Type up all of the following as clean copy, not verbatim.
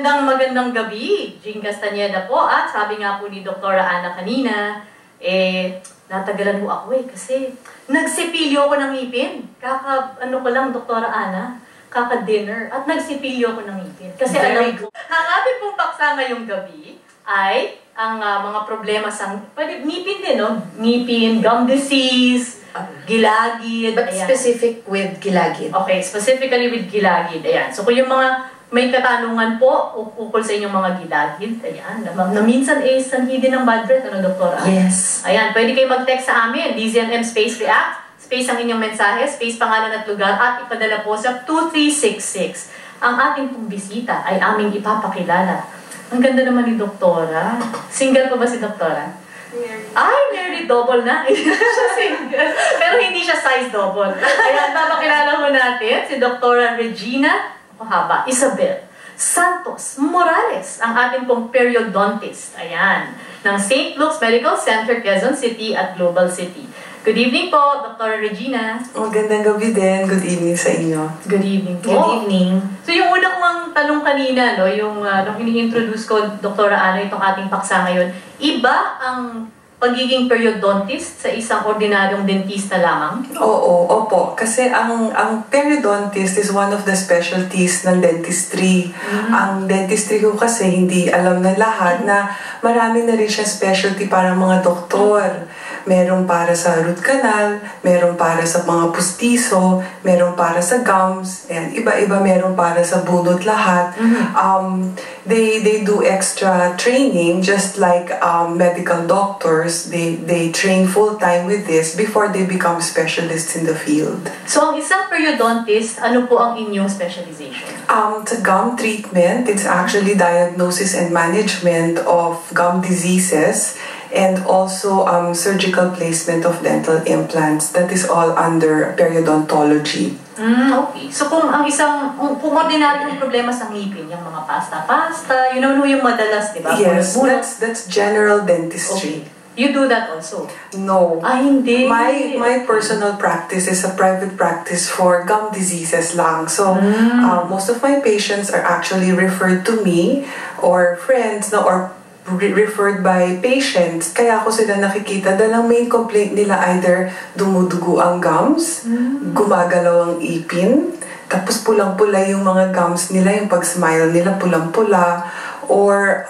Magandang gabi, Jean Castañeda po, at sabi nga po ni Dr. Ana kanina, natagalan po ako kasi nagsipilyo ako ng ngipin. Ano ko lang, Dr. Ana, kaka-dinner, at nagsipilyo ako ng ngipin. Kasi alam ko, ang ating pong paksa ngayong gabi ay ang mga problema sa ngipin din, no? Ngipin, gum disease, gilagid. But ayan. Specific with gilagid. Okay, specifically with gilagid. Ayan. So kung yung mga may katanungan po ukol sa inyong mga gilagid, ayan, na minsan sanhi din ng bad breath, ano, Doktora? Yes. Ayan, pwede kayo mag-text sa amin, DZMM space react, space ang inyong mensahe, space pangalan at lugar, at ipadala po sa 2366. Ang ating pong bisita ay aming ipapakilala. Ang ganda naman ni Doktora. Single pa ba si Doktora? Ay, nearly double na. Hindi siya single. Pero hindi siya size double. Ayan, papakilala mo natin si Doktora Regina Isabel Santos Morales, ang ating pong periodontist. Ayan, ng St. Luke's Medical Center, Quezon City at Global City. Good evening po, Dr. Regina. Magandang gabi din. Good evening sa inyo. Good evening po. Good evening. So yung una kong tanong kanina, no, yung nung ini-introduce ko, Dr. Ana, itong ating paksa ngayon, iba ang pagiging periodontist sa isang ordinaryong dentista lamang? Oo, opo. Kasi ang periodontist is one of the specialties ng dentistry. Ang dentistry ko kasi hindi alam na lahat na marami na rin siya specialty para mga doktor. Meron para sa root canal, meron para sa mga pustiso, meron para sa gums, and iba-iba meron para sa bunot lahat. They do extra training just like medical doctors. They train full-time with this before they become specialists in the field. So ang isang periodontist, ano po ang inyong specialization? Sa gum treatment, it's actually diagnosis and management of gum diseases, and also surgical placement of dental implants. That is all under periodontology. Okay. So kung ordinaryong problema sa ngipin, yung mga pasta-pasta, yung madalas, di ba? Yes, that's general dentistry. Okay. You do that also? No. Hindi. My personal practice is a private practice for gum diseases lang. So, most of my patients are actually referred to me or friends or referred by patients. Kaya ako sila nakikita dahil ang main complaint nila either dumudugo ang gums, gumagalaw ang ipin, tapos pulang-pula yung mga gums nila, yung pag-smile nila pulang-pula, or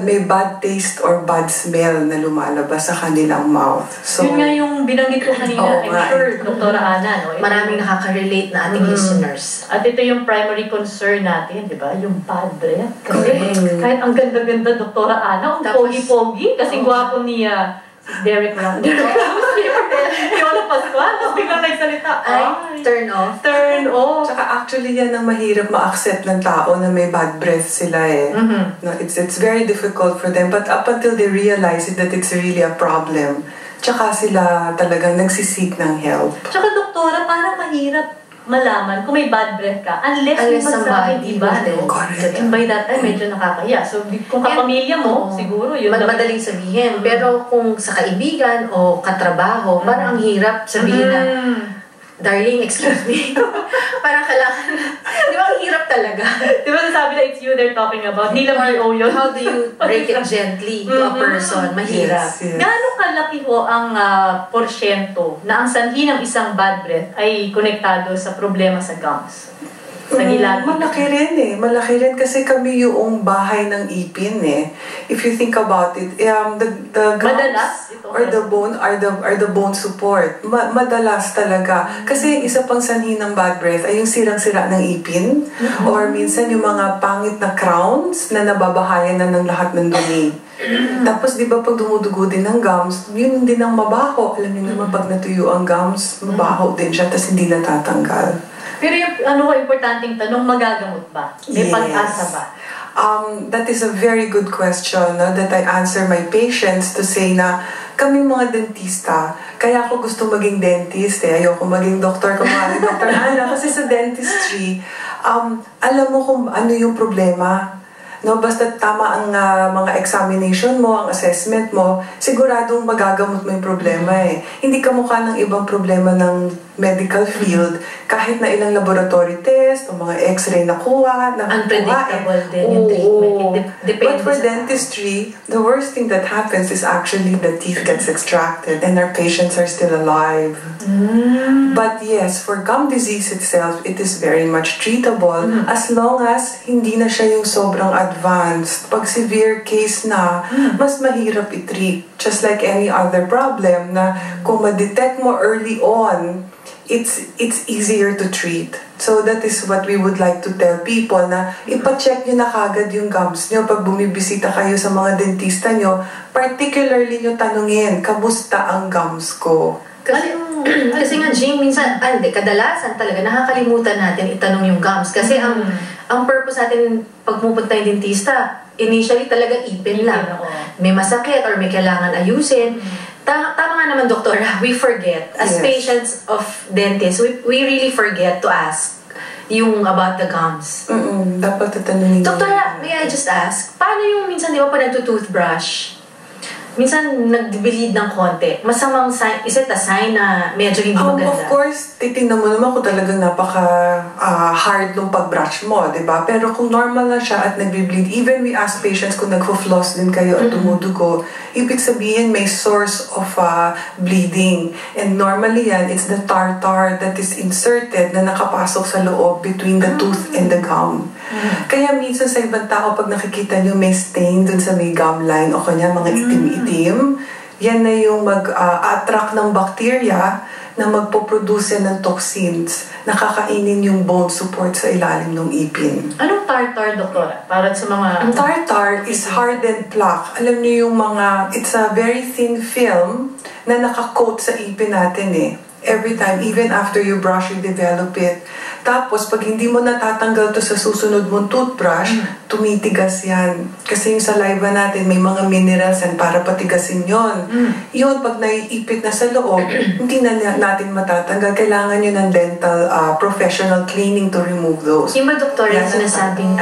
may bad taste or bad smell na lumalabas sa kanilang mouth. So, yun nga yung binanggit ko kanina, I'm sure, Dr. Ana, no? Maraming nakaka-relate na ating listeners. At ito yung primary concern natin, di ba? Yung bad breath. Kasi kahit ang ganda-ganda, Dr. Ana, ang pogi-pogi, kasing gwapo niya. Derek Ram. Yola Pascual. Tapos biglang nagsalita. Ay, turn off. Turn off. Tsaka actually yan ang mahirap ma-accept ng tao na may bad breath sila eh. No, it's very difficult for them. But up until they realize that it's really a problem, tsaka sila talagang nagsisik ng help. Tsaka doktora, parang mahirap malaman kung may bad breath ka unless may magsabi, diba? Correct. And by that time, medyo nakakahiya. So, kung kapamilya mo, siguro yun. Madaling sabihin. Pero kung sa kaibigan o katrabaho, parang ang hirap sabihin na, darling, excuse me. Parang kailangan, di ba, ang hirap talaga. Di ba nasabi na it's you they're talking about? Hindi lang BO yun. How do you break it gently to a person? Mahirap. Yes. Gaano kalaki ho ang porsyento na ang sanhi ng isang bad breath ay konektado sa problema sa gums? Sa gilagid? Malaki rin eh. Malaki rin kasi kami yung bahay ng ipin eh. If you think about it, the gums Madalas, or the bone are the bone support. Madalas talaga. Kasi isa pang sanhi ng bad breath ay yung sirang-sira ng ipin, or minsan yung mga pangit na crowns na nababahayan na ng lahat ng dumi. Tapos di ba pag dumudugo din ng gums, yun din ang mabaho. Alam niyo naman pag natuyo ang gums, mabaho din siya, tapos hindi natatanggal. Pero yung importanteng tanong, magagamot ba? May pag-asa ba? That is a very good question, no, that I answer my patients to say na kami mga dentista, kaya ako gusto maging dentist eh. Ayoko maging doktor kung mga Dr. Ana. Kasi sa dentistry, alam mo kung ano yung problema. No, basta tama ang mga examination mo, ang assessment mo, siguradong magagamot mo yung problema eh. Hindi kamukha ng ibang problema ng medical field, kahit na ilang laboratory test o mga x-ray nakuha, unpredictable din yung treatment. But for dentistry, the worst thing that happens is actually the teeth gets extracted and our patients are still alive. But yes, for gum disease itself, it is very much treatable as long as hindi na siya yung sobrang advanced. Pag severe case na, mas mahirap i-treat. Just like any other problem na kung ma-detect mo early on, it's easier to treat. So that is what we would like to tell people na ipa-check nyo na kagad yung gums nyo pag bumibisita kayo sa mga dentista nyo. Particularly nyo tanungin, kamusta ang gums ko? Kasi nga, Jing, minsan, kadalasan talaga, nakakalimutan natin itanong yung gums. Kasi ang purpose natin pag pupunta yung dentista, initially talaga ipin lang. May masakit or may kailangan ayusin. Tama nga naman, Doktora, we forget. As patients of dentists, we really forget to ask yung about the gums. Dapat tatanungin. Doktora, may I just ask, paano yung minsan, di ba, pag nagtutoothbrush, minsan nag-bleed ng konti, masamang sign, is it a sign na medyo hindi maganda? Of course, titingnan mo naman kung talagang napaka-hard nung pag-brush mo, di ba? Pero kung normal na siya at nag-bleed, even we ask patients kung nagfo-floss din kayo at tumudugo, ibig sabihin may source of bleeding. And normally yan, it's the tartar that is inserted na nakapasok sa loob between the tooth and the gum. Kaya minsan sa ibang tao, pag nakikita nyo may stain dun sa may gum line o kanya mga itim-itim, yan na yung mag-attract ng bacteria na magpo-produce ng toxins na kakainin yung bone support sa ilalim ng ipin. Anong tartar, Doktora? Para sa mga... Ang tartar is hardened plaque. Alam niyo yung mga... It's a very thin film na nakakoat sa ipin natin eh. Every time, even after you brush, you develop it. Tapos, pag hindi mo natatanggal to sa susunod mong toothbrush, tumitigas yan. Kasi yung saliva natin, may mga minerals yan para patigasin yon. Yun, pag naiipit na sa loob, hindi na natin matatanggal. Kailangan nyo ng dental professional cleaning to remove those. Yung ba, Doktor, yung sinasabing,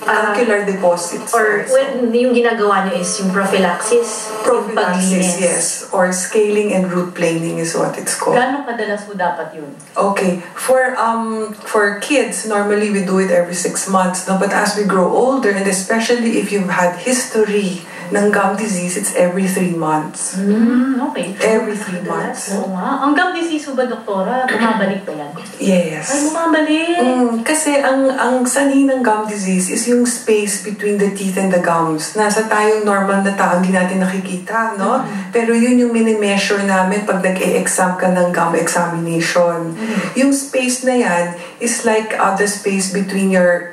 Alveolar deposits. Or when yung ginagawa niyo is yung prophylaxis? Prophylaxis, yes. Or scaling and root planing is what it's called. Gano'ng kadalas po dapat yun? Okay. For kids, normally we do it every 6 months. No? But as we grow older, and especially if you've had history ng gum disease, it's every 3 months. Okay. Every 3 months. Oo nga. Ang gum disease ba, Doktora? Bumabalik ba yan? Yes. Ay, bumabalik! Kasi ang sanhi ng gum disease is yung space between the teeth and the gums. Nasa tayong normal na tao, hindi natin nakikita, no? Pero yun yung mini-measure namin pag nag-e-exam ka ng gum examination. Yung space na yan is like the space between your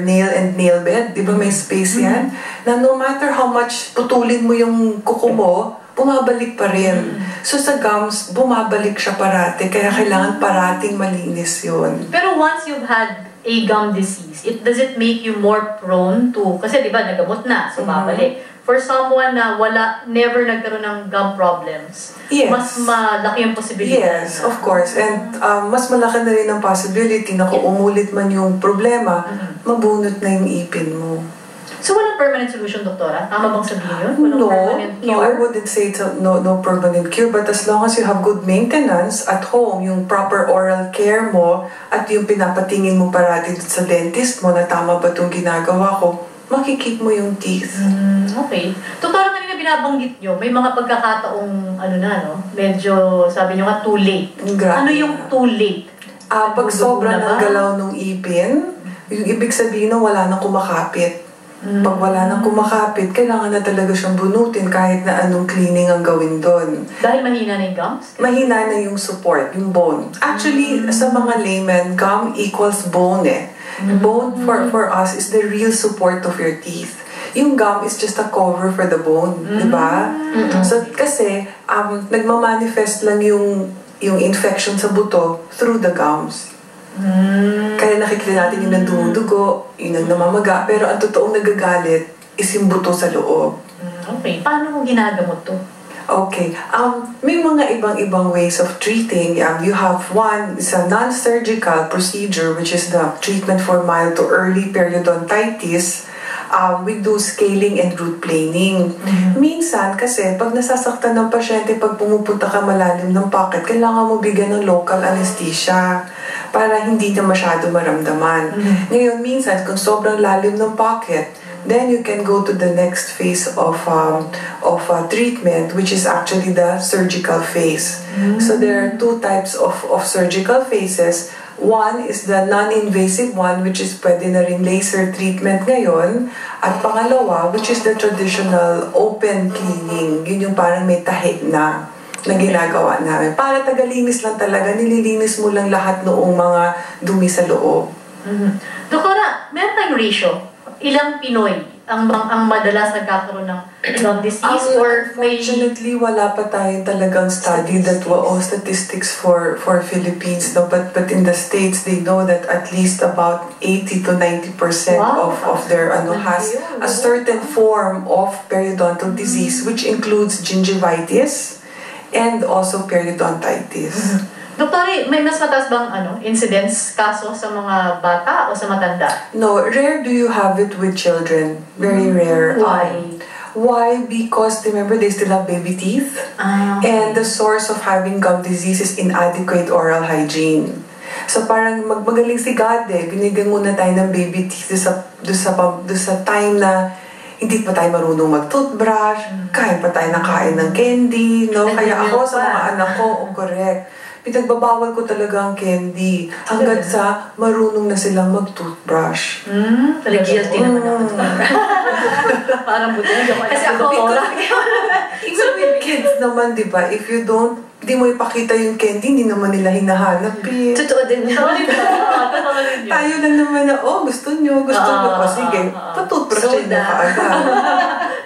nail and nail bed. Di ba may space yan? Na no matter how much putulin mo yung kuko mo, bumabalik pa rin. So sa gums, bumabalik siya parati. Kaya kailangan parating malinis yun. Pero once you've had a gum disease, does it make you more prone to, kasi di ba nagamot na, so babalik. For someone na never nagkaroon ng gum problems, mas malaki yung posibilidad. Yes, of course. And mas malaki na rin ang possibility na kung umulit man yung problema, mabunot na yung ipin mo. So walang permanent solution, Doktora? Tama bang sabihin yun? Walang No, I wouldn't say no permanent cure, but as long as you have good maintenance at home, yung proper oral care mo, at yung pinapatingin mo parati sa dentist mo na tama ba itong ginagawa ko, makikip mo yung teeth. Okay. Doktora, kanina binabanggit nyo, may mga pagkakataong, medyo, sabi nyo nga, too late. Grabe. Ano yung too late? Pag sobrang naggalaw ng ipin, yung ibig sabihin na wala nang kumakapit. Pag wala nang kumakapit, kailangan na talaga siyang bunutin kahit na anong cleaning ang gawin doon. Dahil mahina na yung gums? Mahina na yung support, yung bone. Actually, sa mga layman, gum equals bone eh. Bone for us is the real support of your teeth. Yung gum is just a cover for the bone, di ba? So, kasi, nagmamanifest lang yung infection sa buto through the gums. Kaya nakikita natin yung nandumudugo, yung namamaga, pero ang totoong nagagalit is yung buto sa loob. Okay. Paano mo ginagamot to? Okay. May mga ibang ways of treating. You have one, it's a non-surgical procedure, which is the treatment for mild to early periodontitis. we do scaling and root planing. Minsan kasi pag nasasaktan ng pasyente, pag pumupunta ka malalim ng pocket, kailangan mo bigyan ng local anesthesia para hindi na masyado maramdaman. Ngayon, minsan kung sobrang lalim ng pocket, then you can go to the next phase of treatment, which is actually the surgical phase. So there are two types of surgical phases. One is the non-invasive one, which is pwede na rin laser treatment ngayon. At pangalawa, which is the traditional open cleaning. Yun yung parang may tahi na ginagawa namin. Para tagalinis lang talaga, nililinis mo lang lahat noong mga dumi sa loob. Doktora, meron tayong ratio. Ilang Pinoy ang madalas nagkakaroon ng lung disease or may... Unfortunately, wala pa tayong talagang study that statistics for Philippines. No? But in the States, they know that at least about 80 to 90% of their has a certain form of periodontal disease, which includes gingivitis and also periodontitis. Doktor, may mas mataas bang incidence kaso sa mga bata o sa matanda? No, rare do you have it with children. Very rare. Why? Why? Because remember, they still have baby teeth. And the source of having gum disease is inadequate oral hygiene. So parang magaling si God binigyan muna tayo ng baby teeth do sa time na hindi pa tayo marunong mag-toothbrush, kain pa tayo nakain ng candy, no? Kaya ako sa mga anak ko, correct. Pinagbabawal ko talaga ang candy hanggang sa marunong na silang mag-toothbrush. Guilty naman ako. Parang buti na kasi ako, even with kids naman, di ba? If you di mo ipakita yung candy, hindi naman nila hinahanap Totoo din yun. Tayo lang naman na, gusto nyo. Sige, pa-toothbrush nyo kaagad.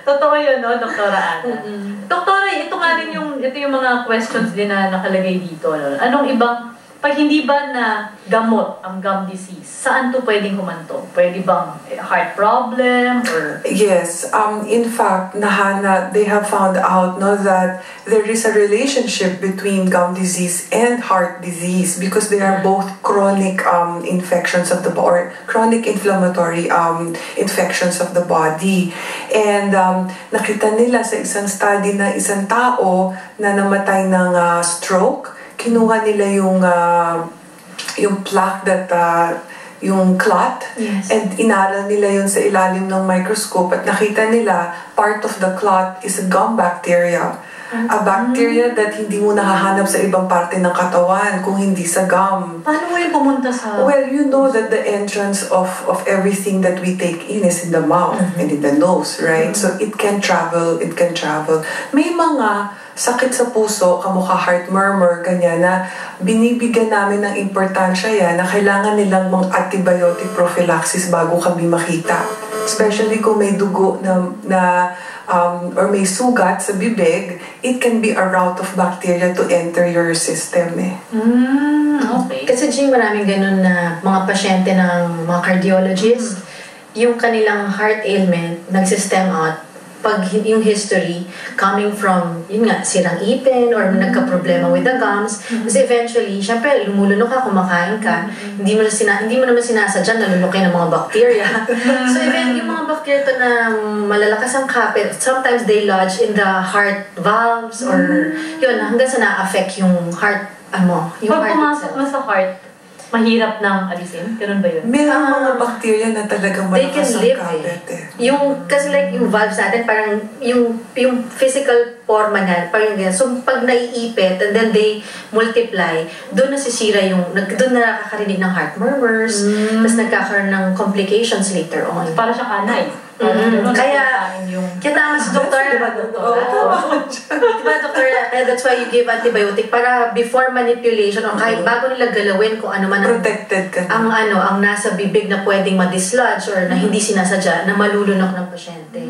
Totoo yun, no, Doktora Ana? Doktora, ito yung mga questions din na nakalagay dito. No? Anong ibang, pag hindi ba na gamot ang gum disease, saan to pwedeng humanto? Pwede bang heart problem or... Yes, in fact, they have found out that there is a relationship between gum disease and heart disease because they are both chronic infections of the body, or chronic inflammatory infections of the body. And nakita nila sa isang study na isang tao na namatay ng stroke, kinuha nila yung plaque yung clot, and inaral nila yun sa ilalim ng microscope at nakita nila part of the clot is a gum bacteria. A bacteria that hindi mo nahahanap sa ibang parte ng katawan kung hindi sa gum. Paano mo yung pumunta sa... Well, you know that the entrance of everything that we take in is in the mouth and in the nose, right? So it can travel. May mga sakit sa puso, kamukha heart murmur, ganyan, na binibigyan namin ng importansya yan na kailangan nilang mga antibiotic prophylaxis bago kami makita. Especially kung may dugo or may sugat sa bibig, it can be a route of bacteria to enter your system. Okay. Kasi maraming ganun na mga pasyente ng mga cardiologists, yung kanilang heart ailment, nagsistem out, pag yung history coming from, sirang ipin or nagka-problema with the gums. Kasi eventually, syempre, lumulunok ka, kumakain ka, hindi mo naman sinasadya, nalulukin ng mga bacteria. So even yung mga bacteria to na malalakas ang kapit, sometimes they lodge in the heart valves or yun, hanggang sa na-affect yung heart, yung pag heart pumasok na sa heart, mahirap nang alisin? Ganun ba yun? Merong mga bacteria na talagang malakas ang kapit. Kasi yung valves natin, parang yung physical forma niyan, parang ganyan. So pag naiipit and then they multiply, doon nasisira doon na nakakarinig ng heart murmurs, tapos nagkakaroon ng complications later on. Para siya kanay. Kaya tama si doktor. Diba, doktor? That's why you give antibiotic para before manipulation o kahit bago nila galawin kung ano man protected ka ang nasa bibig na pwedeng ma-dislodge or na hindi sinasadya na malulunok ng pasyente.